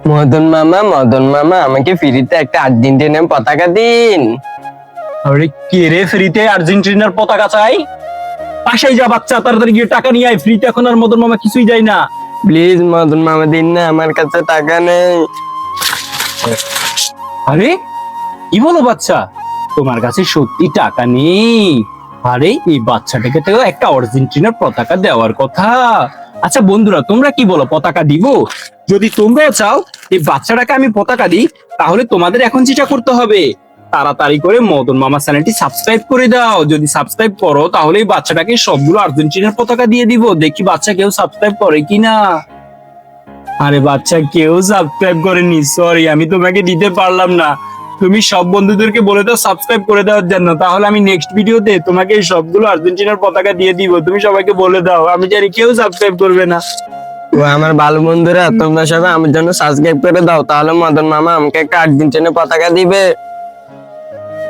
মদন মামা আমাকে ফ্রিতে একটা আর্জেন্টিনার পতাকা দিন। আরে কে রে ফ্রিতে আর্জেন্টিনার পতাকা চাই? পাশেই যা বাচ্চা, তাড়াতাড়ি গিয়ে টাকা নিয়ে আয়। ফ্রিতে এখন আর মদন মামা কিছুই দেয় না। প্লিজ মদন মামা দিন না, আমার কাছে টাকা নেই। আরে কি বলো বাচ্চা, তোমার কাছে সত্যি টাকা নেই? আরে এই বাচ্চাটাকে তো একটা আর্জেন্টিনার পতাকা দেওয়ার কথা। আচ্ছা বন্ধুরা, তোমরা কি বলো, পতাকা দিব? যদি তোমরাও চাও এই বাচ্চাটাকে আমি পতাকা দিই, তাহলে তোমাদের এখন যেটা করতে হবে, তাড়াতাড়ি করে মদন মামা চ্যানেলটি সাবস্ক্রাইব করে দাও। যদি সাবস্ক্রাইব করো তাহলে এই বাচ্চাটাকে সবগুলো আর্জেন্টিনার পতাকা দিয়ে দিব। দেখি বাচ্চা কেউ সাবস্ক্রাইব করে কিনা। আরে বাচ্চা কেউ সাবস্ক্রাইব করেনি, সরি, আমি তোমাকে দিতে পারলাম না। তুমি সব বন্ধুদেরকে বলে দাও সাবস্ক্রাইব করে দেওয়ার জন্য, তাহলে আমি নেক্সট ভিডিওতে তোমাকে এই সবগুলো আর্জেন্টিনার পতাকা দিয়ে দিব। তুমি সবাইকে বলে দাও, আমি জানি কেউ সাবস্ক্রাইব করবে না। ও আমার ভালো বন্ধুরা, তোমরা সবাই আমার জন্য সাবস্ক্রাইব করে দাও, তাহলে মদন মামা আমাকে একটা আর্জেন্টিনার পতাকা দিবে।